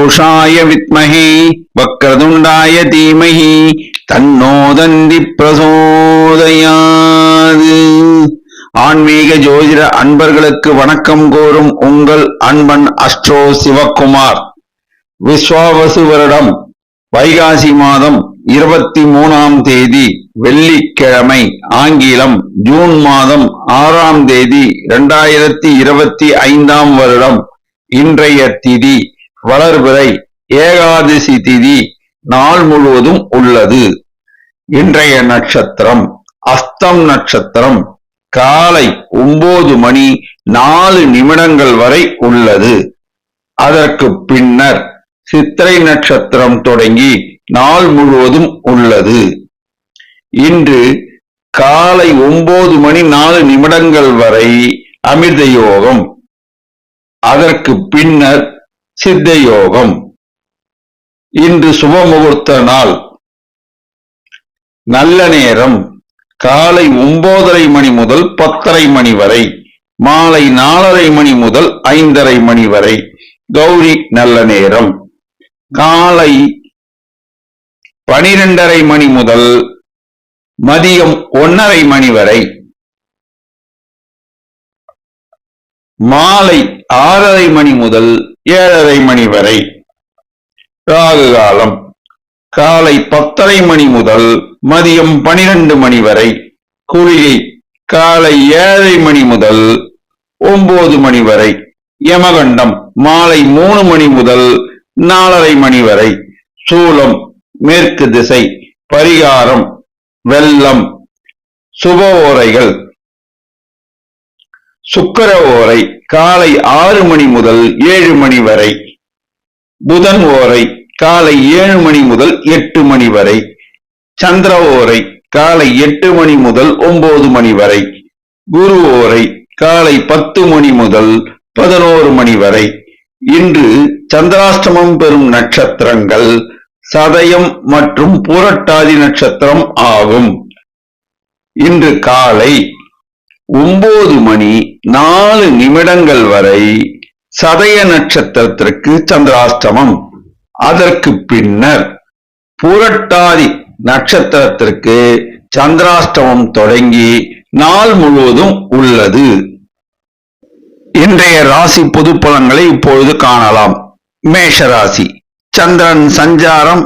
तत्पुरुषाय विद्महे वक्रतुण्डाय धीमहि तन्नो दन्ति प्रचोदयात्. ஆன்மீக ஜோதிட அன்பர்களுக்கு வணக்கம் கூறும் உங்கள் அன்பன் அஸ்ட்ரோ சிவகுமார். விஸ்வாவசு வருடம் வைகாசி மாதம் 23ஆம் தேதி வெள்ளிக்கிழமை, ஆங்கிலம் ஜூன் மாதம் 6ஆம் தேதி 2025ஆம் வருடம். இன்றைய திதி வளர்பிறை ஏகாதசி திதி நாள் முழுவதும் உள்ளது. இன்றைய நட்சத்திரம் அஸ்தம் நட்சத்திரம் காலை 9:04 வரை உள்ளது. அதற்கு பின்னர் சித்திரை நட்சத்திரம் தொடங்கி நாள் முழுவதும் உள்ளது. இன்று காலை 9:04 வரை அமிர்த யோகம், அதற்கு பின்னர் சித்த யோகம். இன்று சுபமுகூர்த்த நாள். நல்ல நேரம் காலை 9:30 முதல் 10:30 வரை, மாலை 4:30 முதல் 5:30 வரை. கௌரி நல்ல நேரம் காலை 12:30 முதல் மதியம் 1:30 வரை, மாலை 6:30 முதல் 7:30 வரை. ராகு காலம் காலை 10:30 முதல் மதியம் 12 வரை. குளிகை காலை 7:30 முதல் 9 வரை. யமகண்டம் மாலை 3 முதல் 4:30 வரை. சூலம் மேற்கு திசை. பரிகாரம் வெள்ளம். சுப ஓரைகள் சுக்கிர ஓரை காலை 6 முதல் 7 வரை. புதன் ஓரை காலை 7 முதல் 8 வரை. சந்திர ஓரை காலை 8 முதல் 9 வரை. குரு ஓரை காலை 10 முதல் 11 வரை. இன்று சந்திராஷ்டமம் பெறும் நட்சத்திரங்கள் சதயம் மற்றும் பூரட்டாதி நட்சத்திரம் ஆகும். இன்று காலை 9:04 வரை சதய நட்சத்திரத்திற்கு சந்திராஷ்டமம். அதற்கு பின்னர் பூரட்டாதி நட்சத்திரத்திற்கு சந்திராஷ்டமம் தொடங்கி நாள் முழுவதும் உள்ளது. இன்றைய ராசி பொது பலன்களை இப்பொழுது காணலாம். மேஷ ராசி. சந்திரன் சஞ்சாரம்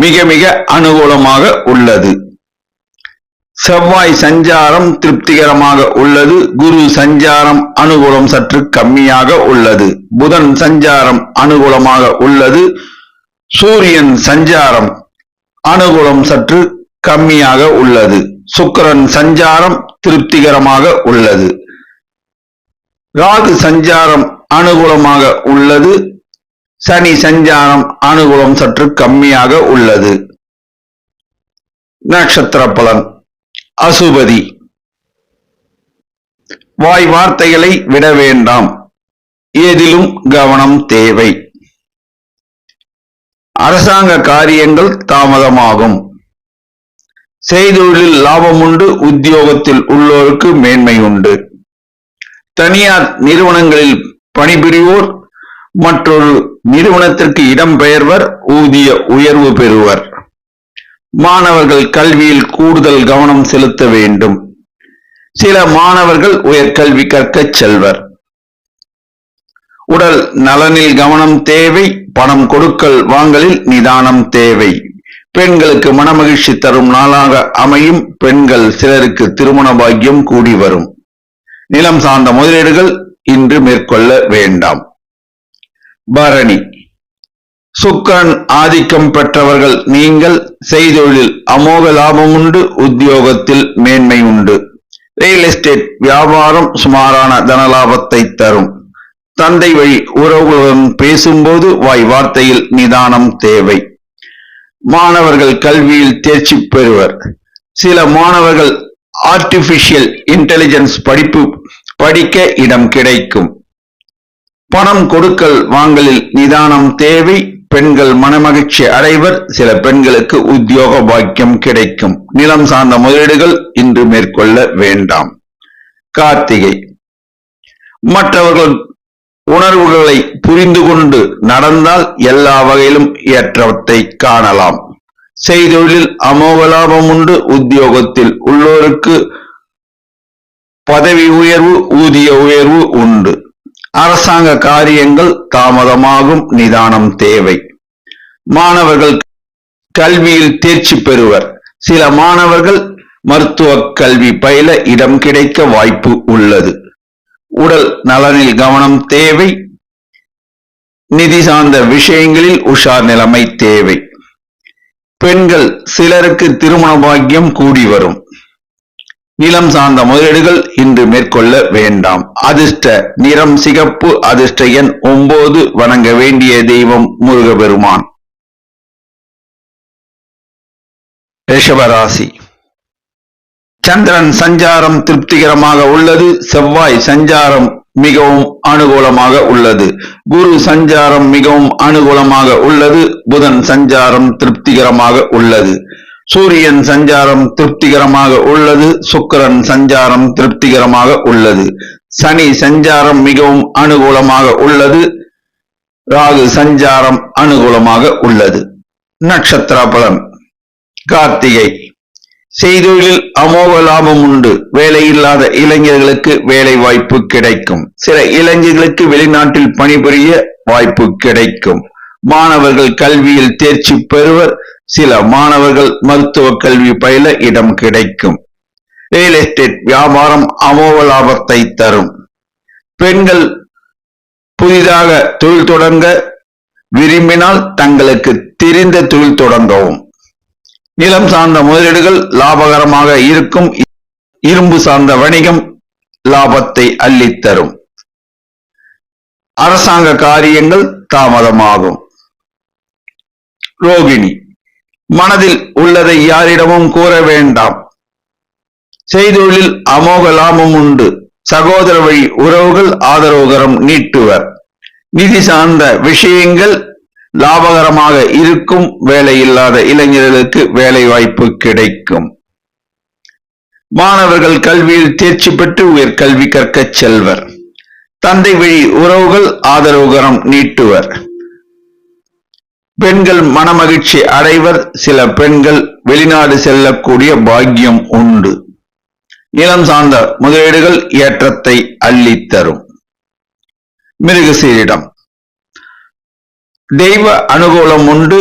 மிக மிக அனுகூலமாக உள்ளது. செவ்வாய் சஞ்சாரம் திருப்திகரமாக உள்ளது. குரு சஞ்சாரம் அனுகூலம் சற்று கம்மியாக உள்ளது. புதன் சஞ்சாரம் அனுகூலமாக உள்ளது. சூரியன் சஞ்சாரம் அனுகூலம் சற்று கம்மியாக உள்ளது. சுக்கிரன் சஞ்சாரம் திருப்திகரமாக உள்ளது. ராகு சஞ்சாரம் அனுகூலமாக உள்ளது. சனி சஞ்சாரம் அனுகூலம் சற்று கம்மியாக உள்ளது. நட்சத்திர பலன். அசுபதி. வாய் வார்த்தைகளை விட வேண்டாம், ஏதிலும் கவனம் தேவை. அரசாங்க காரியங்கள் தாமதமாகும். செய்தொழிலில் லாபம் உண்டு. உத்தியோகத்தில் உள்ளோருக்கு மேன்மை உண்டு. தனியார் நிறுவனங்களில் பணிபுரிவோர் மற்றொரு நிறுவனத்திற்கு இடம்பெயர்வர். ஊதிய உயர்வு பெறுவர். மாணவர்கள் கல்வியில் கூடுதல் கவனம் செலுத்த வேண்டும். சில மாணவர்கள் உயர்கல்வி கற்கச் செல்வர். உடல் நலனில் கவனம் தேவை. பணம் கொடுக்கல் வாங்கலில் நிதானம் தேவை. பெண்களுக்கு மனமகிழ்ச்சி தரும் நாளாக அமையும். பெண்கள் சிலருக்கு திருமண பாக்கியம் கூடி வரும். நிலம் சார்ந்த முதலீடுகள் இன்று மேற்கொள்ள வேண்டாம். பரணி. சுக்கிரன் ஆதிக்கம் பெற்றவர்கள் நீங்கள். செய்தொழில் அமோக லாபம் உண்டு. உத்தியோகத்தில் மேன்மை உண்டு. ரியல் எஸ்டேட் வியாபாரம் சுமாரான தனலாபத்தை தரும். தந்தை வழி உறவுகளுடன் பேசும்போது வாய் வார்த்தையில் நிதானம் தேவை. மாணவர்கள் கல்வியில் தேர்ச்சி பெறுவர். சில மாணவர்கள் ஆர்டிபிஷியல் இன்டெலிஜென்ஸ் படிக்க இடம் கிடைக்கும். பணம் கொடுக்கல் வாங்கலில் நிதானம் தேவை. பெண்கள் மனமகிழ்ச்சி அடைவர். சில பெண்களுக்கு உத்தியோக பாக்கியம் கிடைக்கும். நிலம் சார்ந்த முதலீடுகள் இன்று மேற்கொள்ள வேண்டாம். கார்த்திகை. மற்றவர்கள் உணர்வுகளை புரிந்து கொண்டு நடந்தால் எல்லா வகையிலும் ஏற்றத்தை காணலாம். செய்தொழிலில் அமோக லாபம் உண்டு. உத்தியோகத்தில் உள்ளோருக்கு பதவி உயர்வு, ஊதிய உயர்வு உண்டு. அரசாங்க காரியங்கள் தாமதமாகும். நிதானம் தேவை. மாணவர்கள் கல்வியில் தேர்ச்சி பெறுவர். சில மாணவர்கள் மருத்துவ கல்வி பயில இடம் கிடைக்க வாய்ப்பு உள்ளது. உடல் நலனில் கவனம் தேவை. நிதி சார்ந்த விஷயங்களில் உஷார் நிலைமை தேவை. பெண்கள் சிலருக்கு திருமண பாக்கியம் கூடி வரும். நிலம் சார்ந்த முதலீடுகள் இன்று மேற்கொள்ள வேண்டாம். அதிர்ஷ்ட நிறம் சிகப்பு. அதிர்ஷ்ட எண் 9. வணங்க வேண்டிய தெய்வம் முருகபெருமான். ரிஷபராசி. சந்திரன் சஞ்சாரம் திருப்திகரமாக உள்ளது. செவ்வாய் சஞ்சாரம் மிகவும் அனுகூலமாக உள்ளது. குரு சஞ்சாரம் மிகவும் அனுகூலமாக உள்ளது. புதன் சஞ்சாரம் திருப்திகரமாக உள்ளது. சூரியன் சஞ்சாரம் திருப்திகரமாக உள்ளது. சுக்கிரன் சஞ்சாரம் திருப்திகரமாக உள்ளது. சனி சஞ்சாரம் மிகவும் அனுகூலமாக உள்ளது. ராகு சஞ்சாரம் அனுகூலமாக உள்ளது. நட்சத்திர பலன். கார்த்திகை. செய்தொழிலில் அமோக லாபம் உண்டு. வேலையில்லாத இளைஞர்களுக்கு வேலை வாய்ப்பு கிடைக்கும். சில இளைஞர்களுக்கு வெளிநாட்டில் பணிபுரிய வாய்ப்பு கிடைக்கும். மாணவர்கள் கல்வியில் தேர்ச்சி பெறுவர். சில மாணவர்கள் மருத்துவ கல்வி பயில இடம் கிடைக்கும். ரியல் எஸ்டேட் வியாபாரம் அமோக லாபத்தை தரும். பெண்கள் புதிதாக தொழில் தொடங்க விரும்பினால் தங்களுக்கு தெரிந்த தொழில் தொடங்கவும். நிலம் சார்ந்த முதலீடுகள் லாபகரமாக இருக்கும். இரும்பு சார்ந்த வணிகம் லாபத்தை அள்ளித்தரும். அரசாங்க காரியங்கள் தாமதமாகும். ரோகிணி. மனதில் உள்ளதை யாரிடமும் கூற வேண்டாம். செய்தொழிலில் அமோக லாபம் உண்டு. சகோதர வழி உறவுகள் ஆதரவுகரம் நீட்டுவர். நிதி சார்ந்த விஷயங்கள் லாபகரமாக இருக்கும். வேலையில்லாத இளைஞர்களுக்கு வேலை வாய்ப்பு கிடைக்கும். மாணவர்கள் கல்வியில் தேர்ச்சி பெற்று உயர்கல்வி கற்கச் செல்வர். தந்தை வழி உறவுகள் ஆதரவுகரம் நீட்டுவர். பெண்கள் மனமகிழ்ச்சி அடைவர். சில பெண்கள் வெளிநாடு செல்லக்கூடிய பாக்கியம் உண்டு. நிலம் சார்ந்த முதலீடுகள் ஏற்றத்தை அள்ளித்தரும். மிருகசீரிடம். தெய்வ அனுகூலம் உண்டு.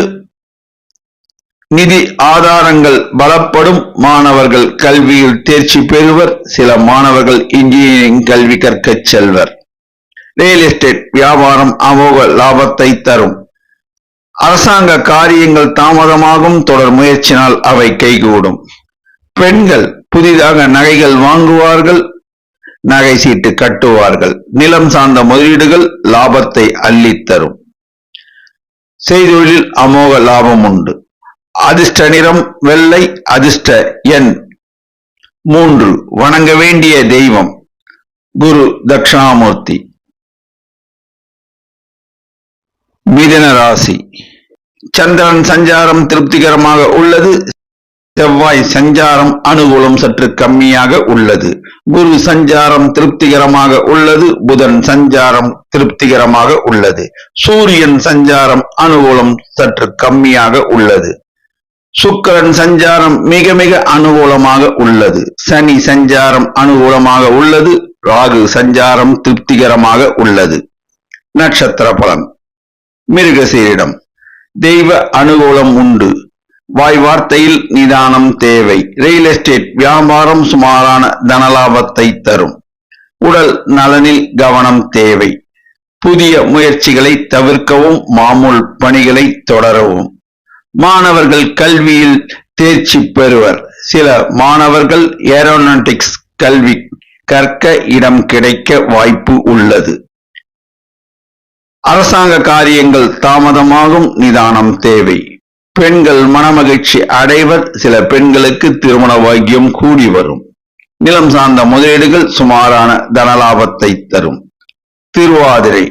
நிதி ஆதாரங்கள் பலப்படும். மாணவர்கள் கல்வியில் தேர்ச்சி பெறுவர். சில மாணவர்கள் இன்ஜினியரிங் கல்வி கற்கச் செல்வர். ரியல் எஸ்டேட் வியாபாரம் அமோக லாபத்தை தரும். அரசாங்க காரியங்கள் தாமதமாகும். தொடர் முயற்சினால் அவை கைகூடும். பெண்கள் புதிதாக நகைகள் வாங்குவார்கள். நகை சீட்டு கட்டுவார்கள். நிலம் சார்ந்த முதலீடுகள் லாபத்தை அள்ளித்தரும். செய்தொழிலில் அமோக லாபம் உண்டு. அதிர்ஷ்ட நிறம் வெள்ளை. அதிர்ஷ்ட எண் 3. வணங்க வேண்டிய தெய்வம் குரு தட்சிணாமூர்த்தி. மிதுன ராசி. சந்திரன் சஞ்சாரம் திருப்திகரமாக உள்ளது. செவ்வாய் சஞ்சாரம் அனுகூலம் சற்று கம்மியாக உள்ளது. குரு சஞ்சாரம் திருப்திகரமாக உள்ளது. புதன் சஞ்சாரம் திருப்திகரமாக உள்ளது. சூரியன் சஞ்சாரம் அனுகூலம் சற்று கம்மியாக உள்ளது. சுக்கிரன் சஞ்சாரம் மிக மிக அனுகூலமாக உள்ளது. சனி சஞ்சாரம் அனுகூலமாக உள்ளது. ராகு சஞ்சாரம் திருப்திகரமாக உள்ளது. நட்சத்திர பலன். மிருகசீரிடம். தெய்வ அனுகூலம் உண்டு. வாய் வார்த்தையில் நிதானம் தேவை. ரியல் எஸ்டேட் வியாபாரம் சுமாரான தனலாபத்தை தரும். உடல் நலனில் கவனம் தேவை. புதிய முயற்சிகளை தவிர்க்கவும். மாமூல் பணிகளை தொடரவும். மாணவர்கள் கல்வியில் தேர்ச்சி பெறுவர். சில மாணவர்கள் ஏரோநாட்டிக்ஸ் கல்வி கற்க இடம் கிடைக்க வாய்ப்பு உள்ளது. அரசாங்க காரியங்கள் தாமதமாகும். நிதானம் தேவை. பெண்கள் மனமகிழ்ச்சி அடைவர். சில பெண்களுக்கு திருமண பாக்கியம் கூடி வரும். நிலம் சார்ந்த முதலீடுகள் சுமாரான தனலாபத்தை தரும். திருவாதிரை.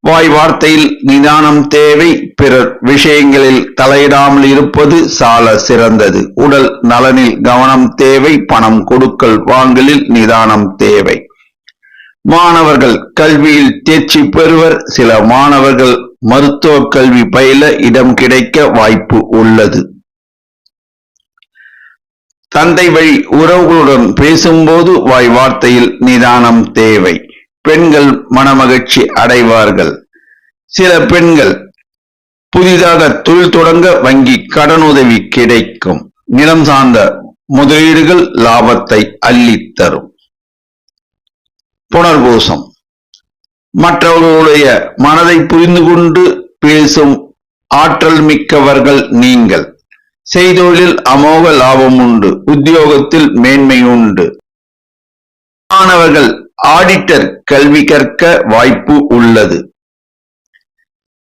வாய் வார்த்தையில் நிதானம் தேவை. பிறர் விஷயங்களில் தலையிடாமல் இருப்பது சால சிறந்தது. உடல் நலனில் கவனம் தேவை. பணம் கொடுக்கல் வாங்கலில் நிதானம் தேவை. மாணவர்கள் கல்வியில் தேர்ச்சி பெறுவர். சில மாணவர்கள் மருத்துவ கல்வி பயில இடம் கிடைக்க வாய்ப்பு உள்ளது. தந்தை வழி உறவுகளுடன் பேசும்போது வாய் வார்த்தையில் நிதானம் தேவை. பெண்கள் மனமகிழ்ச்சி அடைவார்கள். சில பெண்கள் புதிதாக தொழில் தொடங்க வங்கி கடனுதவி கிடைக்கும். நிலம் சார்ந்த முதலீடுகள் லாபத்தை அள்ளித்தரும். புனர்பூசம். மற்றவர்களுடைய மனதை புரிந்து கொண்டு பேசும் ஆற்றல் மிக்கவர்கள் நீங்கள். செய்தொழிலில் அமோக லாபம் உண்டு. உத்தியோகத்தில் மேன்மை உண்டு. மாணவர்கள் ஆடிட்டர் கல்வி கற்க வாய்ப்பு உள்ளது.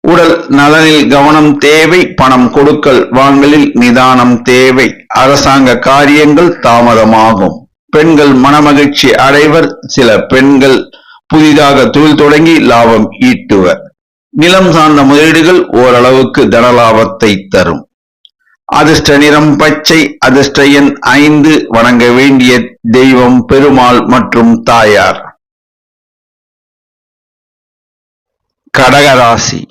உடல் நலனில் கவனம் தேவை. பணம் கொடுக்கல் வாங்கலில் நிதானம் தேவை. அரசாங்க காரியங்கள் தாமதமாகும். பெண்கள் மனமகிழ்ச்சி அடைவர். சில பெண்கள் புதிதாக தொழில் தொடங்கி லாபம் ஈட்டுவர். நிலம் சார்ந்த முதலீடுகள் ஓரளவுக்கு தனலாபத்தை தரும். அதிர்ஷ்ட நிறம் பச்சை. அதிர்ஷ்ட எண் 5. வணங்க வேண்டிய தெய்வம் பெருமாள் மற்றும் தாயார். கடகராசி.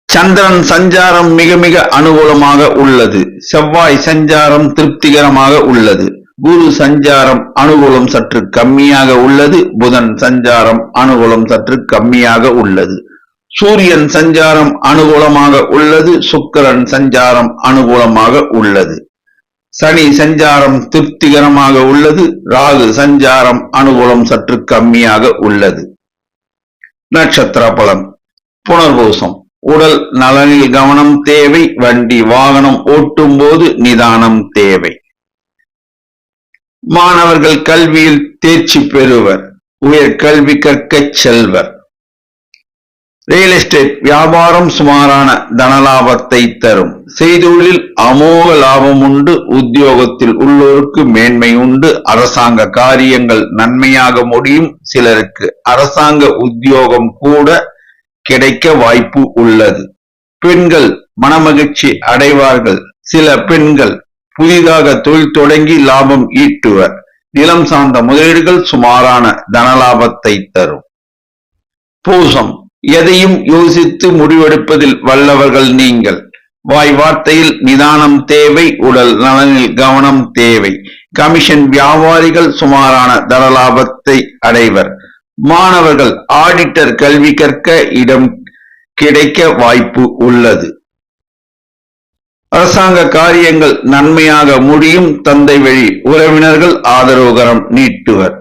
சந்திரன் சஞ்சாரம் மிக மிக அனுகூலமாக உள்ளது. செவ்வாய் சஞ்சாரம் திருப்திகரமாக உள்ளது. குரு சஞ்சாரம் அனுகூலம் சற்று கம்மியாக உள்ளது. புதன் சஞ்சாரம் அனுகூலம் சற்று கம்மியாக உள்ளது. சூரியன் சஞ்சாரம் அனுகூலமாக உள்ளது. சுக்கிரன் சஞ்சாரம் அனுகூலமாக உள்ளது. சனி சஞ்சாரம் திருப்திகரமாக உள்ளது. ராகு சஞ்சாரம் அனுகூலம் சற்று கம்மியாக உள்ளது. நட்சத்திர பலன். புனர்பூசம். உடல் நலனில் கவனம் தேவை. வண்டி வாகனம் ஓட்டும் போது நிதானம் தேவை. மாணவர்கள் கல்வியில் தேர்ச்சி பெறுவர். உயர் கல்வி கற்கச் செல்வர். ரியல் எஸ்டேட் வியாபாரம் சுமாரான தனலாபத்தை தரும். செய்தொழிலில் அமோக லாபம் உண்டு. உத்தியோகத்தில் உள்ளோருக்கு மேன்மை உண்டு. அரசாங்க காரியங்கள் நன்மையாக முடியும். சிலருக்கு அரசாங்க உத்தியோகம் கூட கிடைக்க வாய்ப்பு உள்ளது. பெண்கள் மனமகிழ்ச்சி அடைவார்கள். சில பெண்கள் புதிதாக தொழில் தொடங்கி லாபம் ஈட்டுவர். நிலம் சார்ந்த முதலீடுகள் சுமாரான தனலாபத்தை தரும். பூசம். எதையும் யோசித்து முடிவெடுப்பதில் வல்லவர்கள் நீங்கள். வாய் வார்த்தையில் நிதானம் தேவை. உடல் நலனில் கவனம் தேவை. கமிஷன் வியாபாரிகள் சுமாரான தனலாபத்தை அடைவர். மாணவர்கள் ஆடிட்டர் கல்வி கற்க இடம் கிடைக்க வாய்ப்பு உள்ளது. அரசாங்க காரியங்கள் நன்மையாக முடியும். தந்தை வழி உறவினர்கள் ஆதரவுகரம் நீட்டுவர்.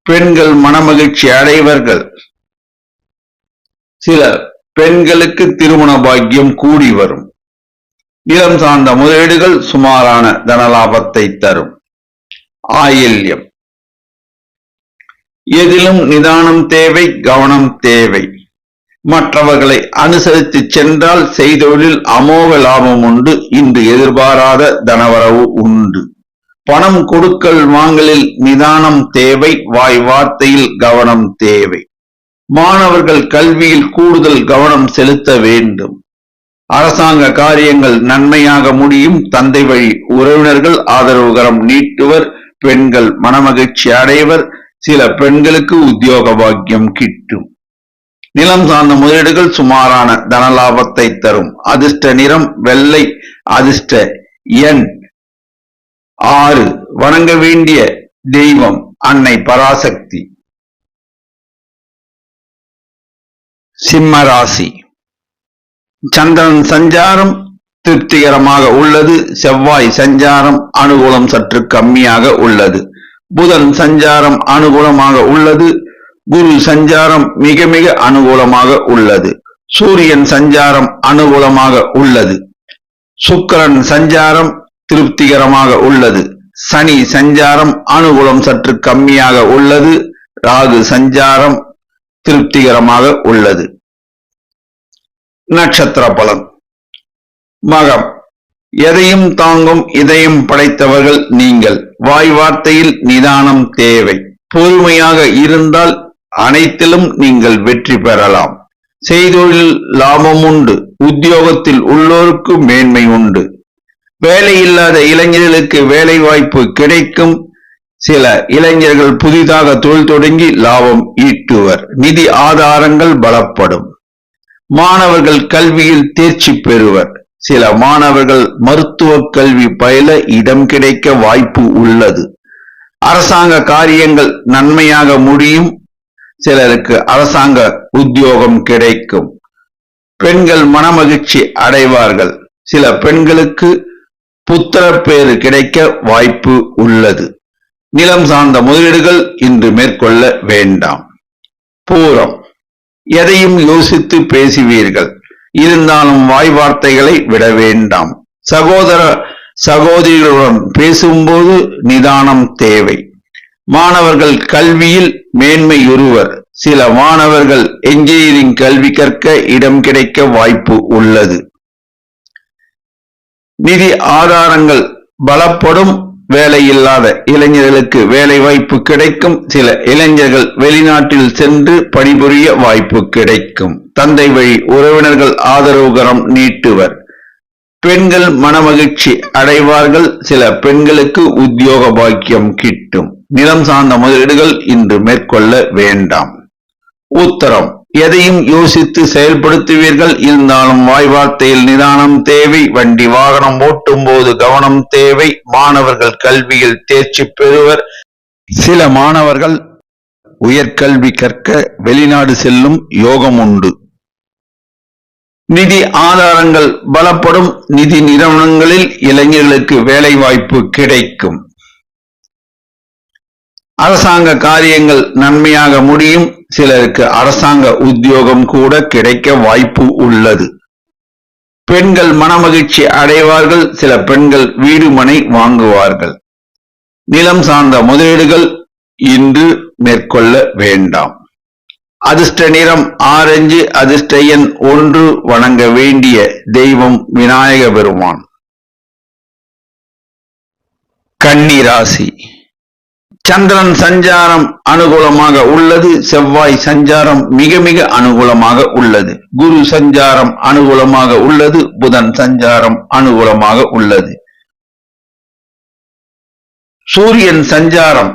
பெண்கள் மனமகிழ்ச்சி அடைவர்கள். சில பெண்களுக்கு திருமண பாக்கியம் கூடி வரும். நிலம் சார்ந்த முதலீடுகள் சுமாரான தனலாபத்தை தரும். ஆயில்யம். எதிலும் நிதானம் தேவை. கவனம் தேவை. மற்றவர்களை அனுசரித்து சென்றால் செய்தொழிலில் அமோக லாபம் உண்டு. இன்று எதிர்பாராத தனவரவு உண்டு. பணம் கொடுக்கல் வாங்கலில் நிதானம் தேவை. வாய் வார்த்தையில் கவனம் தேவை. மாணவர்கள் கல்வியில் கூடுதல் கவனம் செலுத்த வேண்டும். அரசாங்க காரியங்கள் நன்மையாக முடியும். தந்தை வழி உறவினர்கள் ஆதரவுகரம் நீட்டுவர். பெண்கள் மனமகிழ்ச்சி அடைவர். சில பெண்களுக்கு உத்தியோக பாக்கியம் கிட்டும். நிலம் சார்ந்த முதலீடுகள் சுமாரான தனலாபத்தை தரும். அதிர்ஷ்ட நிறம் வெள்ளை. அதிர்ஷ்ட எண் 6. வணங்க வேண்டிய தெய்வம் அன்னை பராசக்தி. சிம்மராசி. சந்திரன் சஞ்சாரம் திருப்திகரமாக உள்ளது. செவ்வாய் சஞ்சாரம் அனுகூலம் சற்று கம்மியாக உள்ளது. புதன் சஞ்சாரம் அனுகூலமாக உள்ளது. குரு சஞ்சாரம் மிக மிக அனுகூலமாக உள்ளது. சூரியன் சஞ்சாரம் அனுகூலமாக உள்ளது. சுக்கிரன் சஞ்சாரம் திருப்திகரமாக உள்ளது. சனி சஞ்சாரம் அனுகூலம் சற்று கம்மியாக உள்ளது. ராகு சஞ்சாரம் திருப்திகரமாக உள்ளது. நட்சத்திர பலன். மகம். எதையும் தாங்கும் இதயம் படைத்தவர்கள் நீங்கள். வாய் வார்த்தையில் நிதானம் தேவை. பொறுமையாக இருந்தால் அனைத்திலும் நீங்கள் வெற்றி பெறலாம். செய்தொழில் லாபம் உண்டு. உத்தியோகத்தில் உள்ளோருக்கு மேன்மை உண்டு. வேலை இல்லாத இளைஞர்களுக்கு வேலை வாய்ப்பு கிடைக்கும். சில இளைஞர்கள் புதிதாக தொழில் தொடங்கி லாபம் ஈட்டுவர். நிதி ஆதாரங்கள் பலப்படும். மாணவர்கள் கல்வியில் தேர்ச்சி பெறுவர். சில மாணவர்கள் மருத்துவ கல்வி பயில இடம் கிடைக்க வாய்ப்பு உள்ளது. அரசாங்க காரியங்கள் நன்மையாக முடியும். சிலருக்கு அரசாங்க உத்தியோகம் கிடைக்கும். பெண்கள் மனமகிழ்ச்சி அடைவார்கள். சில பெண்களுக்கு புத்திர பேறு கிடைக்க வாய்ப்பு உள்ளது. நிலம் சார்ந்த முதலீடுகள் இன்று மேற்கொள்ள வேண்டாம். பூரம், எதையும் யோசித்து பேசுவீர்கள். இருந்தாலும் வாய் வார்த்தைகளை விட வேண்டாம். சகோதர சகோதரிகளுடன் பேசும்போது நிதானம் தேவை. மாணவர்கள் கல்வியில் மேன்மையுறுவர். சில மாணவர்கள் என்ஜினியரிங் கல்வி கற்க இடம் கிடைக்க வாய்ப்பு உள்ளது. நிதி ஆதாரங்கள் பலப்படும். வேலையில்லாத இளைஞர்களுக்கு வேலை வாய்ப்பு கிடைக்கும். சில இளைஞர்கள் வெளிநாட்டில் சென்று பணிபுரிய வாய்ப்பு கிடைக்கும். தந்தை வழி உறவினர்கள் ஆதரவுகரம் நீட்டுவர். பெண்கள் மனமகிழ்ச்சி அடைவார்கள். சில பெண்களுக்கு உத்தியோக பாக்கியம் கிட்டும். நிலம் சார்ந்த முதலீடுகள் இன்று மேற்கொள்ள வேண்டாம். உத்தரம், எதையும் யோசித்து செயல்படுத்துவீர்கள். இருந்தாலும் வாய் வார்த்தையில் நிதானம் தேவை. வண்டி வாகனம் ஓட்டும் போது கவனம் தேவை. மாணவர்கள் கல்வியில் தேர்ச்சி பெறுவர். சில மாணவர்கள் உயர்கல்வி கற்க வெளிநாடு செல்லும் யோகம் உண்டு. நிதி ஆதாரங்கள் பலப்படும். நிதி நிறுவனங்களில் இளைஞர்களுக்கு வேலை வாய்ப்பு கிடைக்கும். அரசாங்க காரியங்கள் நன்மையாக முடியும். சிலருக்கு அரசாங்க உத்தியோகம் கூட கிடைக்க வாய்ப்பு உள்ளது. பெண்கள் மனமகிழ்ச்சி அடைவார்கள். சில பெண்கள் வீடு மனை வாங்குவார்கள். நிலம் சார்ந்த முதலீடுகள் இன்று மேற்கொள்ள வேண்டாம். அதிர்ஷ்ட நிறம் ஆரஞ்சு. அதிர்ஷ்ட எண் 1. வணங்க வேண்டிய தெய்வம் விநாயக பெருமான். கன்னி ராசி. சந்திரன் சஞ்சாரம் அனுகூலமாக உள்ளது. செவ்வாய் சஞ்சாரம் மிக மிக அனுகூலமாக உள்ளது. குரு சஞ்சாரம் அனுகூலமாக உள்ளது. புதன் சஞ்சாரம் அனுகூலமாக உள்ளது. சூரியன் சஞ்சாரம்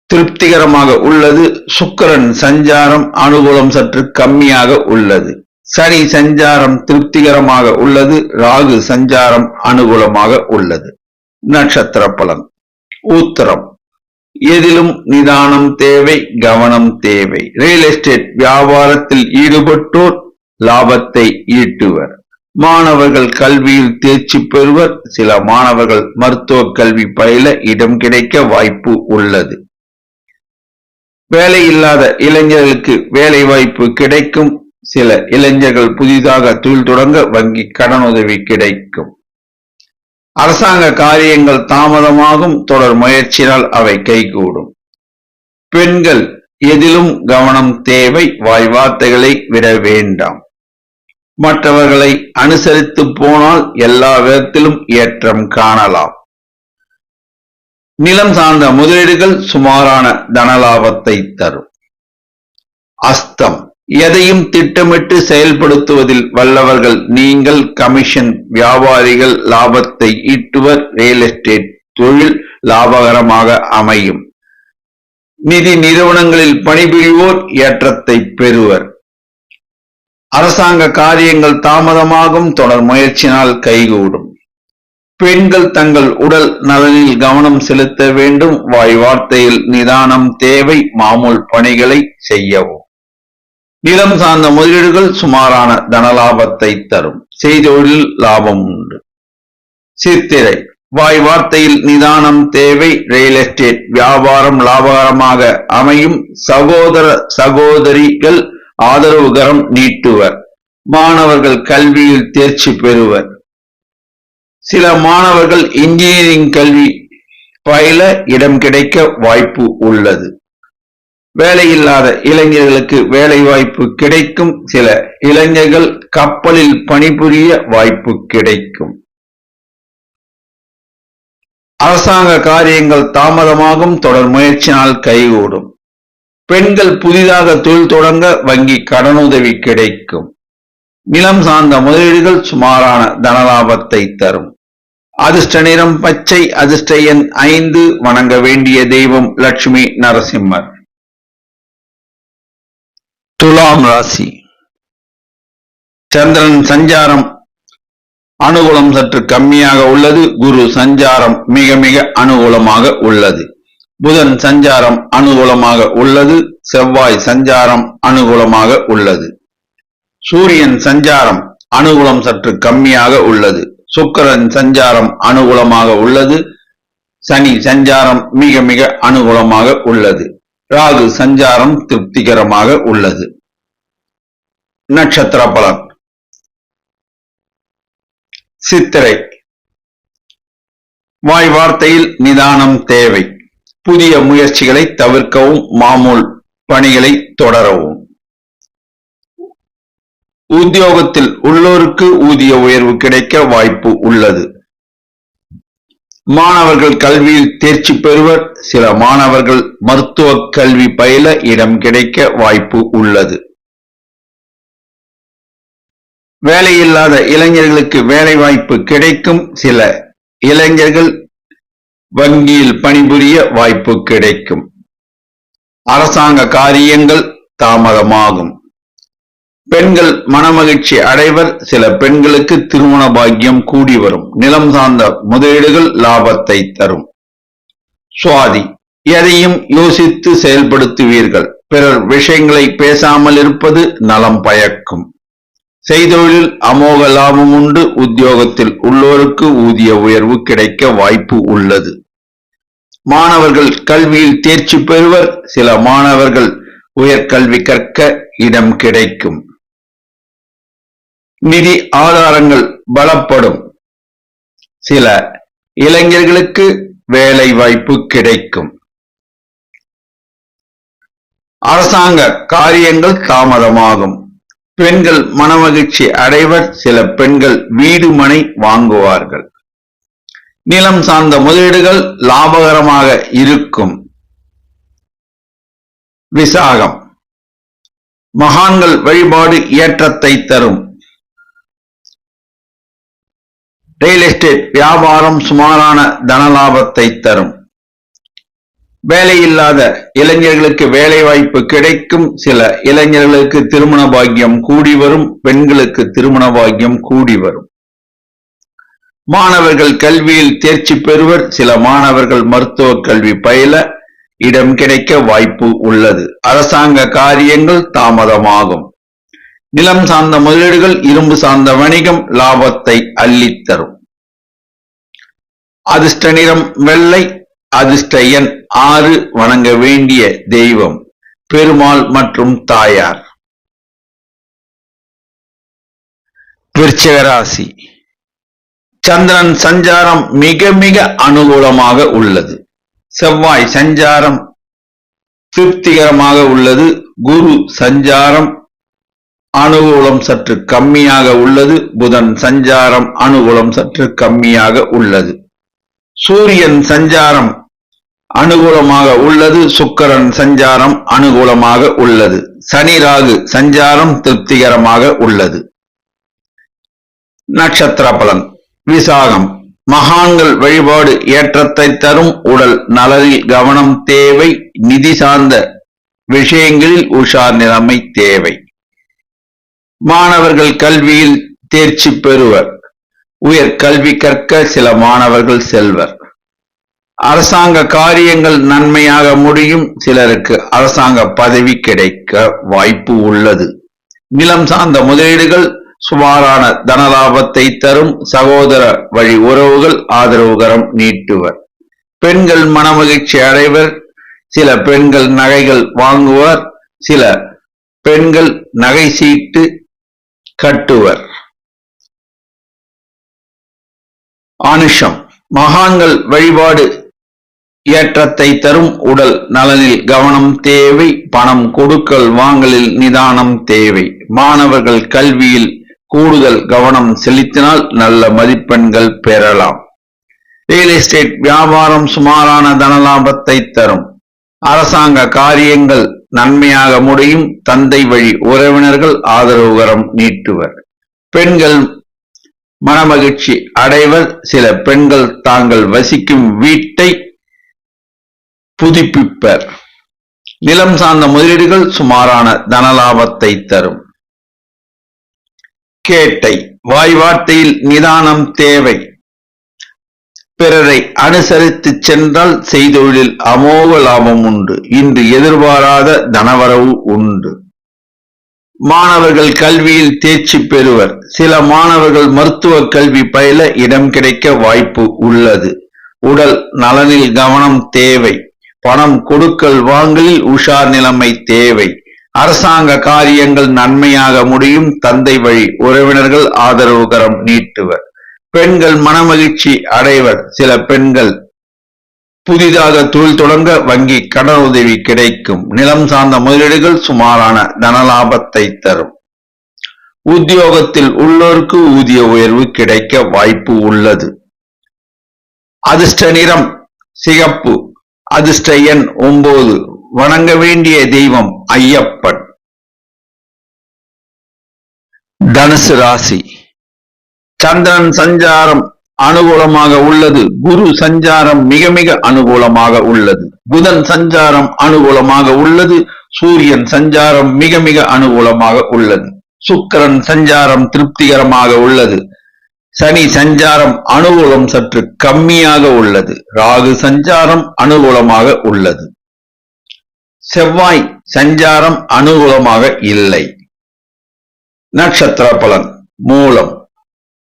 திருப்திகரமாக உள்ளது. சுக்கிரன் சஞ்சாரம் அனுகூலம் சற்று கம்மியாக உள்ளது. சனி சஞ்சாரம் திருப்திகரமாக உள்ளது. ராகு சஞ்சாரம் அனுகூலமாக உள்ளது. நட்சத்திர பலன். உத்திரம், எதிலும் நிதானம் தேவை, கவனம் தேவை. ரியல் எஸ்டேட் வியாபாரத்தில் ஈடுபட்டோர் லாபத்தை ஈட்டுவர். மாணவர்கள் கல்வியில் தேர்ச்சி பெறுவர். சில மாணவர்கள் மருத்துவ கல்வி பயில இடம் கிடைக்க வாய்ப்பு உள்ளது. வேலையில்லாத இளைஞர்களுக்கு வேலை வாய்ப்பு கிடைக்கும். சில இளைஞர்கள் புதிதாக தொழில் தொடங்க வங்கி கடனுதவி கிடைக்கும். அரசாங்க காரியங்கள் தாமதமாகும். தொடர் முயற்சியால் அவை கைகூடும். பெண்கள் எதிலும் கவனம் தேவை. வாய் வார்த்தைகளை விட வேண்டாம். மற்றவர்களை அனுசரித்து போனால் எல்லா விதத்திலும் ஏற்றம் காணலாம். நிலம் சார்ந்த முதலீடுகள் சுமாரான தனலாபத்தை தரும். அஸ்தம், எதையும் திட்டமிட்டு செயல்படுத்துவதில் வல்லவர்கள் நீங்கள். கமிஷன் வியாபாரிகள் லாபத்தை ஈட்டுவர். ரியல் எஸ்டேட் தொழில் லாபகரமாக அமையும். நிதி நிறுவனங்களில் பணிபுரிவோர் ஏற்றத்தை பெறுவர். அரசாங்க காரியங்கள் தாமதமாகும். தொடர் முயற்சினால் கைகூடும். பெண்கள் தங்கள் உடல் நலனில் கவனம் செலுத்த வேண்டும். வாய் வார்த்தையில் நிதானம் தேவை. மாமூல் பணிகளை செய்யவும். நிலம் சார்ந்த முதலீடுகள் சுமாரான தனலாபத்தை தரும். செய்தொழில் லாபம் உண்டு. சித்திரை, வாய் வார்த்தையில் நிதானம் தேவை. ரியல் எஸ்டேட் வியாபாரம் லாபகரமாக அமையும். சகோதர சகோதரிகள் ஆதரவுகரம் நீட்டுவர். மாணவர்கள் கல்வியில் தேர்ச்சி பெறுவர். சில மாணவர்கள் இன்ஜினியரிங் கல்வி பயில இடம் கிடைக்க வாய்ப்பு உள்ளது. வேலையில்லாத இளைஞர்களுக்கு வேலை வாய்ப்பு கிடைக்கும். சில இளைஞர்கள் கப்பலில் பணிபுரிய வாய்ப்பு கிடைக்கும். அரசாங்க காரியங்கள் தாமதமாகும். தொடர் முயற்சினால் கைகூடும். பெண்கள் புதிதாக தொழில் தொடங்க வங்கி கடனுதவி கிடைக்கும். நிலம் சார்ந்த முதலீடுகள் சுமாரான தனலாபத்தை தரும். அதிர்ஷ்ட நிறம் பச்சை. அதிர்ஷ்ட எண் 5. வணங்க வேண்டிய தெய்வம் லட்சுமி நரசிம்மர். துலாம் ராசி. சந்திரன் சஞ்சாரம் அனுகூலம் சற்று கம்மியாக உள்ளது. குரு சஞ்சாரம் மிக மிக அனுகூலமாக உள்ளது. புதன் சஞ்சாரம் அனுகூலமாக உள்ளது. செவ்வாய் சஞ்சாரம் அனுகூலமாக உள்ளது. சூரியன் சஞ்சாரம் அனுகூலம் சற்று கம்மியாக உள்ளது. சுக்கிரன் சஞ்சாரம் அனுகூலமாக உள்ளது. சனி சஞ்சாரம் மிக மிக அனுகூலமாக உள்ளது. ராகு சஞ்சாரம் திருப்திகரமாக உள்ளது. நட்சத்திர பலன். சித்திரை. வாய் வார்த்தையில் நிதானம் தேவை. புதிய முயற்சிகளை தவிர்க்கவும், மாமூல் பணிகளை தொடரவும். உத்தியோகத்தில் உள்ளோருக்கு ஊதிய உயர்வு கிடைக்க வாய்ப்பு உள்ளது. மாணவர்கள் கல்வியில் தேர்ச்சி பெறுவர். சில மாணவர்கள் மருத்துவ கல்வி பயில இடம் கிடைக்க வாய்ப்பு உள்ளது. வேலையில்லாத இளைஞர்களுக்கு வேலை வாய்ப்பு கிடைக்கும். சில இளைஞர்கள் வங்கியில் பணிபுரிய வாய்ப்பு கிடைக்கும். அரசாங்க காரியங்கள் தாமதமாகும். பெண்கள் மனமகிழ்ச்சி அடைவர். சில பெண்களுக்கு திருமண பாக்கியம் கூடி வரும். நிலம் சார்ந்த முதலீடுகள் லாபத்தை தரும். சுவாதி. எதையும் யோசித்து செயல்படுத்துவீர்கள். பிறர் விஷயங்களை பேசாமல் இருப்பது நலம் பயக்கும். செய்தொழில் அமோக லாபம் உண்டு. உத்தியோகத்தில் உள்ளோருக்கு ஊதிய உயர்வு கிடைக்க வாய்ப்பு உள்ளது. மாணவர்கள் கல்வியில் தேர்ச்சி பெறுவர். சில மாணவர்கள் உயர்கல்வி கற்க இடம் கிடைக்கும். நிதி ஆதாரங்கள் பலப்படும். சில இளைஞர்களுக்கு வேலை வாய்ப்பு கிடைக்கும். அரசாங்க காரியங்கள் தாமதமாகும். பெண்கள் மனமகிழ்ச்சி அடைவர். சில பெண்கள் வீடு மனை வாங்குவார்கள். நிலம் சார்ந்த முதலீடுகள் லாபகரமாக இருக்கும். விசாகம். மகான்கள் வழிபாடு ஏற்றத்தை தரும். ரியல் எஸ்டேட் வியாபாரம் சுமாரான தனலாபத்தை தரும். வேலையில்லாத இளைஞர்களுக்கு வேலை வாய்ப்பு கிடைக்கும். சில இளைஞர்களுக்கு திருமண பாக்கியம் கூடி வரும். பெண்களுக்கு திருமண பாக்கியம் கூடி வரும். மாணவர்கள் கல்வியில் தேர்ச்சி பெறுவர். சில மாணவர்கள் மருத்துவ கல்வி பயில இடம் கிடைக்க வாய்ப்பு உள்ளது. அரசாங்க காரியங்கள் தாமதமாகும். நிலம் சார்ந்த முதலீடுகள், இரும்பு சார்ந்த வணிகம் லாபத்தை அள்ளித்தரும். அதிர்ஷ்ட நிறம் வெள்ளை. அதிர்ஷ்ட எண் 6. வணங்க வேண்டிய தெய்வம் பெருமாள் மற்றும் தாயார். விருச்சிக ராசி. சந்திரன் சஞ்சாரம் மிக மிக அனுகூலமாக உள்ளது. செவ்வாய் சஞ்சாரம் திருப்திகரமாக உள்ளது. குரு சஞ்சாரம் அனுகூலம் சற்று கம்மியாக உள்ளது. புதன் சஞ்சாரம் அனுகூலம் சற்று கம்மியாக உள்ளது. சூரியன் சஞ்சாரம் அனுகூலமாக உள்ளது. சுக்கிரன் சஞ்சாரம் அனுகூலமாக உள்ளது. சனி ராகு சஞ்சாரம் திருப்திகரமாக உள்ளது. நட்சத்திர பலன். விசாகம். மகான்கள் வழிபாடு ஏற்றத்தை தரும். உடல் நலனில் கவனம் தேவை. நிதி சார்ந்த விஷயங்களில் உஷார் நிலைமை தேவை. மாணவர்கள் கல்வியில் தேர்ச்சி பெறுவர். உயர் கல்வி கற்க சில மாணவர்கள் செல்வர். அரசாங்க காரியங்கள் நன்மையாக முடியும். சிலருக்கு அரசாங்க பதவி கிடைக்க வாய்ப்பு உள்ளது. நிலம் சார்ந்த முதலீடுகள் சுமாரான தனலாபத்தை தரும். சகோதர வழி உறவுகள் ஆதரவுகரம் நீட்டுவர். பெண்கள் மனமகிழ்ச்சி அடைவர். சில பெண்கள் நகைகள் வாங்குவர். சில பெண்கள் நகை சீட்டு கட்டுவர். அனுஷம். மகான்கள் வழிபாடு ஏற்றத்தை தரும். உடல் நலனில் கவனம் தேவை. பணம் கொடுக்கல் வாங்கலில் நிதானம் தேவை. மாணவர்கள் கல்வியில் கூடுதல் கவனம் செலுத்தினால் நல்ல மதிப்பெண்கள் பெறலாம். ரியல் எஸ்டேட் வியாபாரம் சுமாரான தனலாபத்தை தரும். அரசாங்க காரியங்கள் நன்மையாக முடியும். தந்தை வழி உறவினர்கள் ஆதரவுகரம் நீட்டுவர். பெண்கள் மனமகிழ்ச்சி அடைவர். சில பெண்கள் தாங்கள் வசிக்கும் வீட்டை புதுப்பிப்பர். நிலம் சார்ந்த முதலீடுகள் சுமாரான தனலாபத்தை தரும். கேட்டை, வாய் வார்த்தையில் நிதானம் தேவை. பிறரை அனுசரித்து சென்றால் செய்தொழிலில் அமோக லாபம் உண்டு. இன்று எதிர்பாராத தனவரவு உண்டு. மாணவர்கள் கல்வியில் தேர்ச்சி பெறுவர். சில மாணவர்கள் மருத்துவ கல்வி பயில இடம் கிடைக்க வாய்ப்பு உள்ளது. உடல் நலனில் கவனம் தேவை. பணம் கொடுக்கல் வாங்கலில் உஷார் நிலைமை தேவை. அரசாங்க காரியங்கள் நன்மையாக முடியும். தந்தை வழி உறவினர்கள் ஆதரவுகரம் நீட்டுவர். பெண்கள் மனமகிழ்ச்சி அடைவர். சில பெண்கள் புதிதாக தொழில் தொடங்க வங்கி கடன் உதவி கிடைக்கும். நிலம் சார்ந்த முதலீடுகள் சுமாரான தனலாபத்தை தரும். உத்தியோகத்தில் உள்ளோருக்கு ஊதிய உயர்வு கிடைக்க வாய்ப்பு உள்ளது. அதிர்ஷ்ட நிறம் சிகப்பு. அதிர்ஷ்ட எண் 9. வணங்க வேண்டிய தெய்வம் ஐயப்பன். தனுசு ராசி. சந்திரன் சஞ்சாரம் அனுகூலமாக உள்ளது. குரு சஞ்சாரம் மிக மிக அனுகூலமாக உள்ளது. புதன் சஞ்சாரம் அனுகூலமாக உள்ளது. சூரியன் சஞ்சாரம் மிக மிக அனுகூலமாக உள்ளது. சுக்கிரன் சஞ்சாரம் திருப்திகரமாக உள்ளது. சனி சஞ்சாரம் அனுகூலம் சற்று கம்மியாக உள்ளது. ராகு சஞ்சாரம் அனுகூலமாக உள்ளது. செவ்வாய் சஞ்சாரம் அனுகூலமாக இல்லை. நட்சத்திர பலன். மூலம்.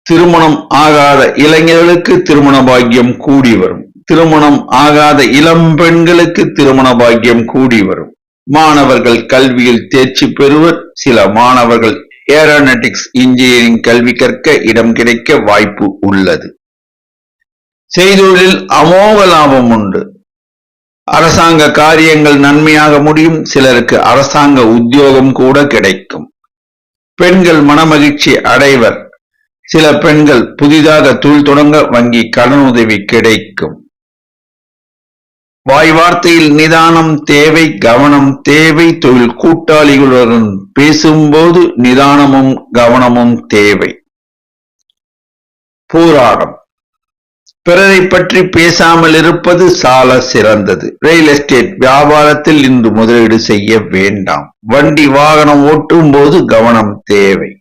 திருமணம் ஆகாத இளைஞர்களுக்கு திருமண பாக்கியம் கூடி வரும். திருமணம் ஆகாத இளம் பெண்களுக்கு திருமண பாக்கியம் கூடி வரும். மாணவர்கள் கல்வியில் தேர்ச்சி பெறுவர். சில மாணவர்கள் ஏரோநாட்டிக்ஸ் இன்ஜினியரிங் கல்வி கற்க இடம் கிடைக்க வாய்ப்பு உள்ளது. செய்தொழிலில் அமோக லாபம் உண்டு. அரசாங்க காரியங்கள் நன்மையாக முடியும். சிலருக்கு அரசாங்க உத்தியோகம் கூட கிடைக்கும். பெண்கள் மனமகிழ்ச்சி அடைவர். சில பெண்கள் புதிதாக தொழில் தொடங்க வங்கி கடன் உதவி கிடைக்கும். வாய் வார்த்தையில் நிதானம் தேவை. கவனம் தேவை. தொழில் கூட்டாளிகளுடன் பேசும்போது நிதானமும் கவனமும் தேவை. போராடம். பிறரை பற்றி பேசாமல் இருப்பது சால சிறந்தது. ரியல் எஸ்டேட் வியாபாரத்தில் இன்று முதலீடு செய்ய வேண்டாம். வண்டி வாகனம் ஓட்டும் போது கவனம் தேவை.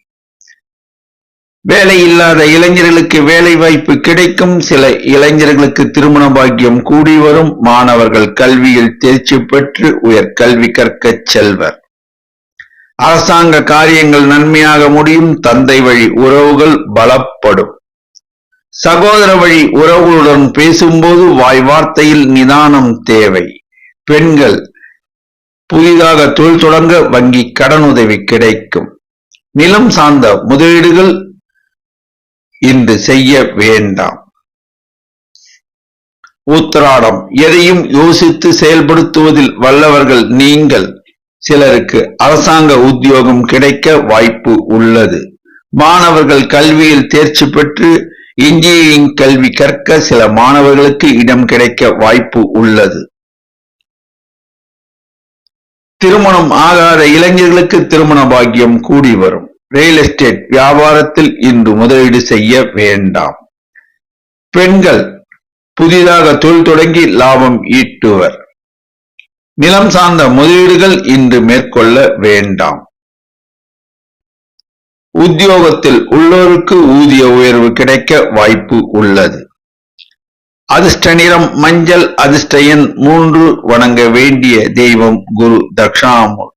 வேலை இல்லாத இளைஞர்களுக்கு வேலை வாய்ப்பு கிடைக்கும். சில இளைஞர்களுக்கு திருமண பாக்கியம் கூடி வரும். மாணவர்கள் கல்வியில் தேர்ச்சி பெற்று உயர் கல்வி கற்க செல்வர். அரசாங்க காரியங்கள் நன்மையாக முடியும். தந்தை வழி உறவுகள் பலப்படும். சகோதர வழி உறவுகளுடன் பேசும்போது வாய் வார்த்தையில் நிதானம் தேவை. பெண்கள் புதிதாக தொழில் தொடங்க வங்கி கடன் உதவி கிடைக்கும். நிலம் சார்ந்த முதலீடுகள் இன்று செய்ய வேண்டாம். உத்திராடம். எதையும் யோசித்து செயல்படுத்துவதில் வல்லவர்கள் நீங்கள். சிலருக்கு அரசாங்க உத்தியோகம் கிடைக்க வாய்ப்பு உள்ளது. மாணவர்கள் கல்வியில் தேர்ச்சி பெற்று இன்ஜினியரிங் கல்வி கற்க சில மாணவர்களுக்கு இடம் கிடைக்க வாய்ப்பு உள்ளது. திருமணம் ஆகாத இளைஞர்களுக்கு திருமண பாக்கியம் கூடி வரும். ரியல் எஸ்டேட் வியாபாரத்தில் இன்று முதலீடு செய்ய வேண்டாம். பெண்கள் புதிதாக தொழில் தொடங்கி லாபம் ஈட்டுவர். நிலம் சார்ந்த முதலீடுகள் இன்று மேற்கொள்ள வேண்டாம். உத்தியோகத்தில் உள்ளோருக்கு ஊதிய உயர்வு கிடைக்க வாய்ப்பு உள்ளது. அதிர்ஷ்ட நிறம் மஞ்சள். அதிர்ஷ்ட எண் 3. வணங்க வேண்டிய தெய்வம் குரு தட்சிணாமூர்த்தி.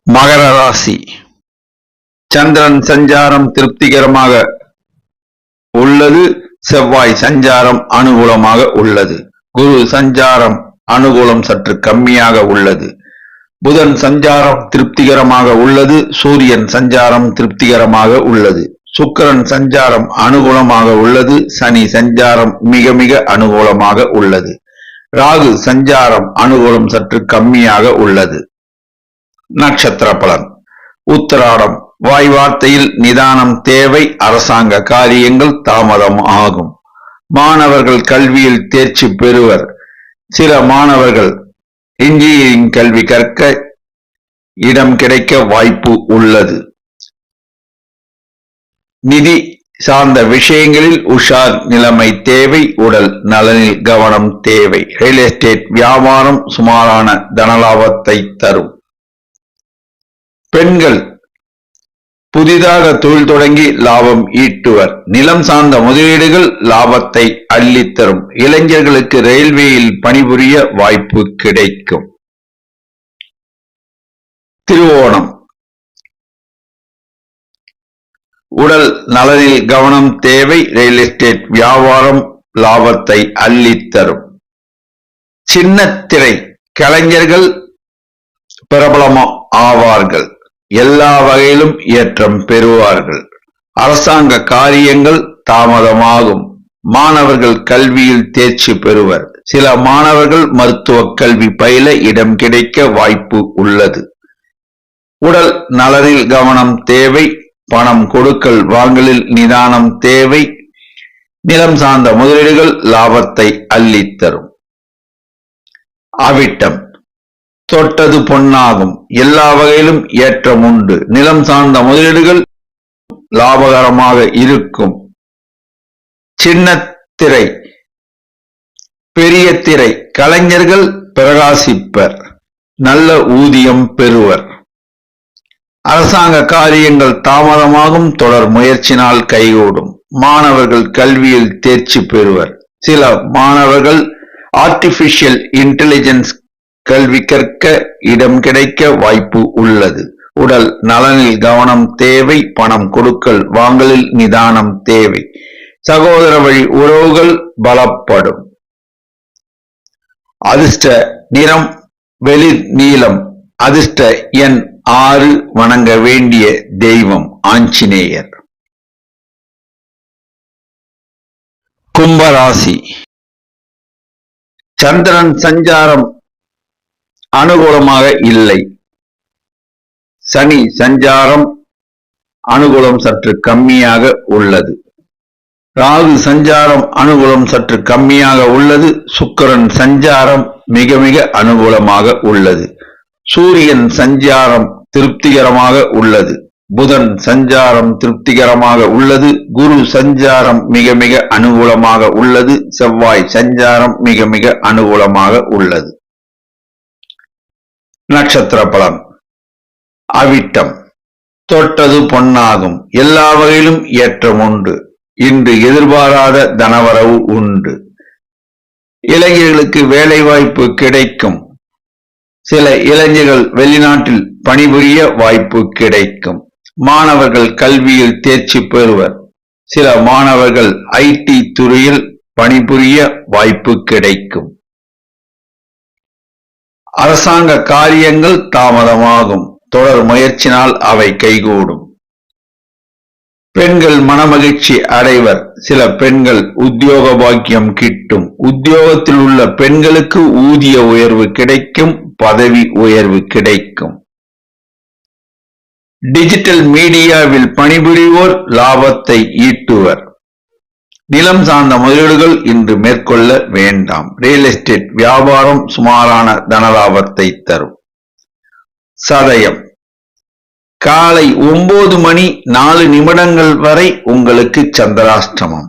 மகர ராசி. சந்திரன் சஞ்சாரம் திருப்திகரமாக உள்ளது. செவ்வாய் சஞ்சாரம் அனுகூலமாக உள்ளது. குரு சஞ்சாரம் அனுகூலம் சற்று கம்மியாக உள்ளது. புதன் சஞ்சாரம் திருப்திகரமாக உள்ளது. சூரியன் சஞ்சாரம் திருப்திகரமாக உள்ளது. சுக்கிரன் சஞ்சாரம் அனுகூலமாக உள்ளது. சனி சஞ்சாரம் மிக மிக அனுகூலமாக உள்ளது. ராகு சஞ்சாரம் அனுகூலம் சற்று கம்மியாக உள்ளது. நட்சத்திர பலன். உத்திராடம். வாய் வார்த்தையில் நிதானம் தேவை. அரசாங்க காரியங்கள் தாமதம் ஆகும். மாணவர்கள் கல்வியில் தேர்ச்சி பெறுவர். சில மாணவர்கள் இன்ஜினியரிங் கல்வி கற்க இடம் கிடைக்க வாய்ப்பு உள்ளது. நிதி சார்ந்த விஷயங்களில் உஷார் நிலைமை தேவை. உடல் நலனில் கவனம் தேவை. ரியல் எஸ்டேட் வியாபாரம் சுமாரான தனலாபத்தை தரும். பெண்கள் புதிதாக தொழில் தொடங்கி லாபம் ஈட்டுவர். நிலம் சார்ந்த முதலீடுகள் லாபத்தை அள்ளித்தரும். இளைஞர்களுக்கு ரயில்வேயில் பணிபுரிய வாய்ப்பு கிடைக்கும். திருவோணம் உடல் நலனில் கவனம் தேவை. ரியல் எஸ்டேட் வியாபாரம் லாபத்தை அள்ளித்தரும். சின்னத்திரை கலைஞர்கள் பிரபலம் ஆவார்கள். எல்லா வகையிலும் ஏற்றம் பெறுவார்கள். அரசாங்க காரியங்கள் தாமதமாகும். மாணவர்கள் கல்வியில் தேர்ச்சி பெறுவர். சில மாணவர்கள் மருத்துவ கல்வி பயில இடம் கிடைக்க வாய்ப்பு உள்ளது. உடல் நலனில் கவனம் தேவை. பணம் கொடுக்கல் வாங்கலில் நிதானம் தேவை. நிலம் சார்ந்த முதலீடுகள் லாபத்தை அள்ளித்தரும். அவிட்டம் தொட்டது பொன்னாகும். எல்லா வகையிலும் ஏற்றம் உண்டு. நிலம் சார்ந்த முதலீடுகள் லாபகரமாக இருக்கும். சின்னத்திரை பெரிய திரை கலைஞர்கள் பிரகாசிப்பர். நல்ல ஊதியம் பெறுவர். அரசாங்க காரியங்கள் தாமதமாகும். தொடர் முயற்சினால் கைகூடும். மாணவர்கள் கல்வியில் தேர்ச்சி பெறுவர். சில மாணவர்கள் ஆர்டிபிஷியல் இன்டெலிஜென்ஸ் கல்வி கற்க இடம் கிடைக்க வாய்ப்பு உள்ளது. உடல் நலனில் கவனம் தேவை. பணம் கொடுக்கல் வாங்கலில் நிதானம் தேவை. சகோதர வழி உறவுகள் பலப்படும். அதிர்ஷ்ட நிறம் வெளிர் நீலம். அதிர்ஷ்ட எண் 6. வணங்க வேண்டிய தெய்வம் ஆஞ்சநேயர். கும்பராசி சந்திரன் சஞ்சாரம் அனுகூலமாக இல்லை. சனி சஞ்சாரம் அனுகூலம் சற்று கம்மியாக உள்ளது. ராகு சஞ்சாரம் அனுகூலம் சற்று கம்மியாக உள்ளது. சுக்கிரன் சஞ்சாரம் மிக மிக அனுகூலமாக உள்ளது. சூரியன் சஞ்சாரம் திருப்திகரமாக உள்ளது. புதன் சஞ்சாரம் திருப்திகரமாக உள்ளது. குரு சஞ்சாரம் மிக மிக அனுகூலமாக உள்ளது. செவ்வாய் சஞ்சாரம் மிக மிக அனுகூலமாக உள்ளது. நட்சத்திர பலன். அவிட்டம் தொட்டது பொன்னாகும். எல்லா வகையிலும் ஏற்றம் உண்டு. இன்று எதிர்பாராத தனவரவு உண்டு. இளைஞர்களுக்கு வேலை வாய்ப்பு கிடைக்கும். சில இளைஞர்கள் வெளிநாட்டில் பணிபுரிய வாய்ப்பு கிடைக்கும். மாணவர்கள் கல்வியில் தேர்ச்சி பெறுவர். சில மாணவர்கள் ஐடி துறையில் பணிபுரிய வாய்ப்பு கிடைக்கும். அரசாங்க காரியங்கள் தாமதமாகும். தொடர் முயற்சினால் அவை கைகூடும். பெண்கள் மனமகிழ்ச்சி அடைவர். சில பெண்கள் உத்தியோக பாக்கியம் கிட்டும். உத்தியோகத்தில் உள்ள பெண்களுக்கு ஊதிய உயர்வு கிடைக்கும். பதவி உயர்வு கிடைக்கும். டிஜிட்டல் மீடியாவில் பணிபுரிவோர் லாபத்தை ஈட்டுவர். நிலம் சார்ந்த முதலீடுகள் இன்று மேற்கொள்ள வேண்டாம். ரியல் எஸ்டேட் வியாபாரம் சுமாரான தனலாபத்தை தரும். சதயம் காலை 9:04 வரை உங்களுக்கு சந்திராஷ்டமம்.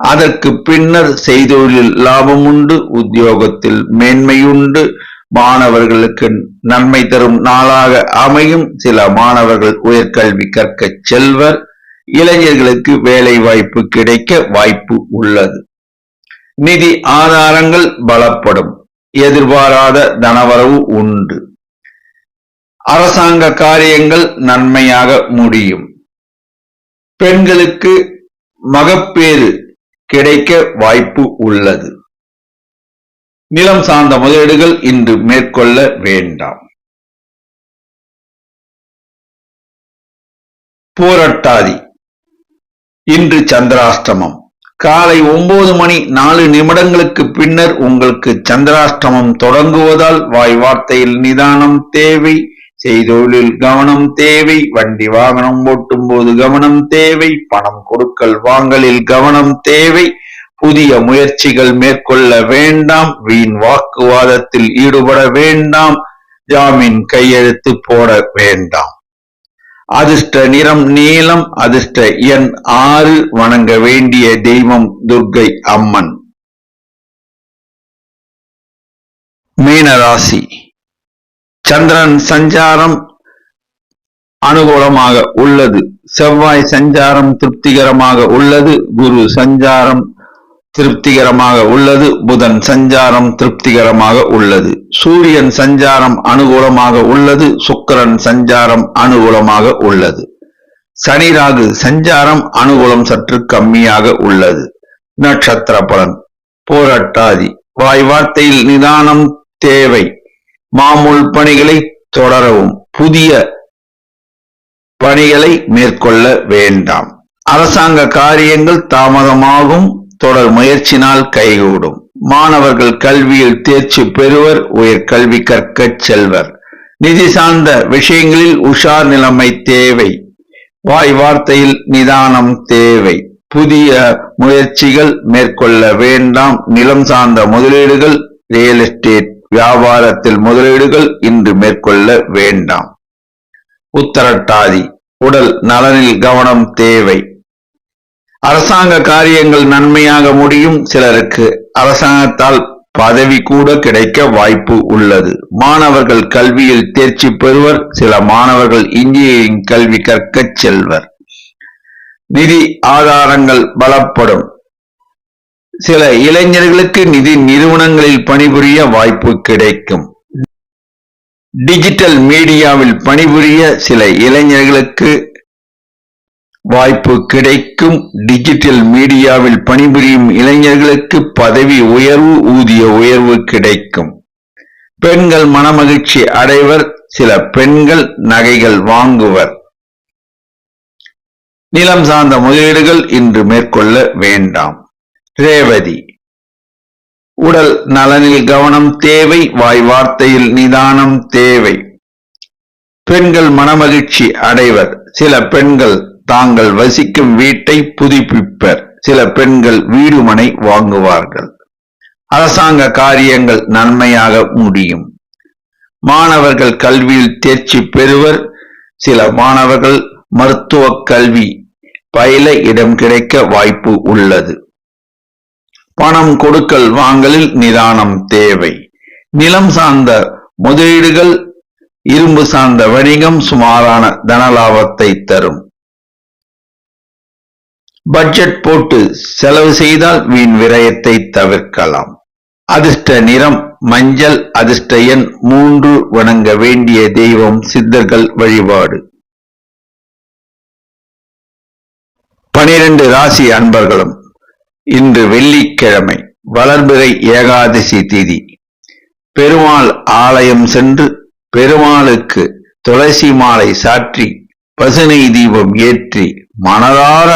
அதற்கு பின்னர் செய்தொழில் லாபம் உண்டு. உத்தியோகத்தில் மேன்மையுண்டு. மாணவர்களுக்கு நன்மை தரும் நாளாக அமையும். சில மாணவர்கள் உயர்கல்வி கற்க செல்வர். இளைஞர்களுக்கு வேலை வாய்ப்பு கிடைக்க வாய்ப்பு உள்ளது. நிதி ஆதாரங்கள் பலப்படும். எதிர்பாராத தனவரவு உண்டு. அரசாங்க காரியங்கள் நன்மையாக முடியும். பெண்களுக்கு மகப்பேறு கிடைக்க வாய்ப்பு உள்ளது. நிலம் சார்ந்த முதலீடுகள் இன்று மேற்கொள்ள வேண்டாம். பூரட்டாதி இன்று சந்திராஷ்டமம். காலை 9:04 பின்னர் உங்களுக்கு சந்திராஷ்டமம் தொடங்குவதால் வாய் வார்த்தையில் நிதானம் தேவை. செய்தொழில் கவனம் தேவை. வண்டி வாகனம் ஓட்டும் போது கவனம் தேவை. பணம் கொடுக்கல் வாங்கலில் கவனம் தேவை. புதிய முயற்சிகள் மேற்கொள்ள வேண்டாம். வீண் வாக்குவாதத்தில் ஈடுபட வேண்டாம். ஜாமீன் கையெழுத்து போட வேண்டாம். அதிர்ஷ்ட நிறம் நீலம். அதிர்ஷ்ட எண் 6. வணங்க வேண்டிய தெய்வம் துர்க்கை அம்மன். மீனராசி. சந்திரன் சஞ்சாரம் அனுகூலமாக உள்ளது. செவ்வாய் சஞ்சாரம் திருப்திகரமாக உள்ளது. குரு சஞ்சாரம் திருப்திகரமாக உள்ளது. புதன் சஞ்சாரம் திருப்திகரமாக உள்ளது. சூரியன் சஞ்சாரம் அனுகூலமாக உள்ளது. சுக்கிரன் சஞ்சாரம் அனுகூலமாக உள்ளது. சனி ராகு சஞ்சாரம் அனுகூலம் சற்று கம்மியாக உள்ளது. நட்சத்திர பலன். போராட்டாதி. வாய் வார்த்தையில் நிதானம் தேவை. மாமூல் பணிகளை தொடரவும். புதிய பணிகளை மேற்கொள்ள வேண்டாம். அரசாங்க காரியங்கள் தாமதமாகும். தொடர் முயற்சினால் கைகூடும். மாணவர்கள் கல்வியில் தேர்ச்சி பெறுவர். உயர்கல்வி கற்கச் செல்வர். நிதி சார்ந்த விஷயங்களில் உஷார் நிலைமை தேவை. வாய் வார்த்தையில் நிதானம் தேவை. புதிய முயற்சிகள் மேற்கொள்ள வேண்டாம். நிலம் சார்ந்த முதலீடுகள், ரியல் எஸ்டேட் வியாபாரத்தில் முதலீடுகள் இன்று மேற்கொள்ள வேண்டாம். உத்தரட்டாதி. உடல் நலனில் கவனம் தேவை. அரசாங்க காரியங்கள் நன்மையாக முடியும். சிலருக்கு அரசாங்கத்தால் பதவி கூட கிடைக்க வாய்ப்பு உள்ளது. மாணவர்கள் கல்வியில் தேர்ச்சி பெறுவர். சில மாணவர்கள் இன்ஜினியரிங் கல்வி கற்கச் செல்வர். நிதி ஆதாரங்கள் பலப்படும். சில இளைஞர்களுக்கு நிதி நிறுவனங்களில் பணிபுரிய வாய்ப்பு கிடைக்கும். டிஜிட்டல் மீடியாவில் பணிபுரிய சில இளைஞர்களுக்கு வாய்ப்பு கிடைக்கும். டிஜிட்டல் மீடியாவில் பணிபுரியும் இளைஞர்களுக்கு பதவி உயர்வு, ஊதிய உயர்வு கிடைக்கும். பெண்கள் மனமகிழ்ச்சி அடைவர். சில பெண்கள் நகைகள் வாங்குவர். நிலம் சார்ந்த முதலீடுகள் இன்று மேற்கொள்ள வேண்டாம். ரேவதி. உடல் நலனில் கவனம் தேவை. வாய் வார்த்தையில் நிதானம் தேவை. பெண்கள் மனமகிழ்ச்சி அடைவர். சில பெண்கள் தாங்கள் வசிக்கும் வீட்டை புதுப்பிப்பர். சில பெண்கள் வீடு மனை வாங்குவார்கள். அரசாங்க காரியங்கள் நன்மையாக முடியும். மாணவர்கள் கல்வியில் தேர்ச்சி பெறுவர். சில மாணவர்கள் மருத்துவ கல்வி பயில இடம் கிடைக்க வாய்ப்பு உள்ளது. பணம் கொடுக்கல் வாங்கலில் நிதானம் தேவை. நிலம் சார்ந்த முதலீடுகள், இரும்பு சார்ந்த வணிகம் சுமாரான தனலாபத்தை தரும். பட்ஜெட் போட்டு செலவு செய்தால் வீண் விரயத்தை தவிர்க்கலாம். அதிர்ஷ்ட நிறம் மஞ்சள். அதிர்ஷ்ட எண் 3. வணங்க வேண்டிய தெய்வம் சித்தர்கள் வழிபாடு. 12 ராசி அன்பர்களும் இன்று வெள்ளிக்கிழமை, வளர்பிறை ஏகாதசி திதி. பெருமாள் ஆலயம் சென்று பெருமாளுக்கு துளசி மாலை சாற்றி பசுனை தீபம் ஏற்றி மனதார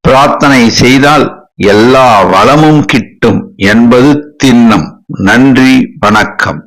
பிரார்த்தனை செய்தால் எல்லா வளமும் கிட்டும் என்பது திண்ணம். நன்றி, வணக்கம்.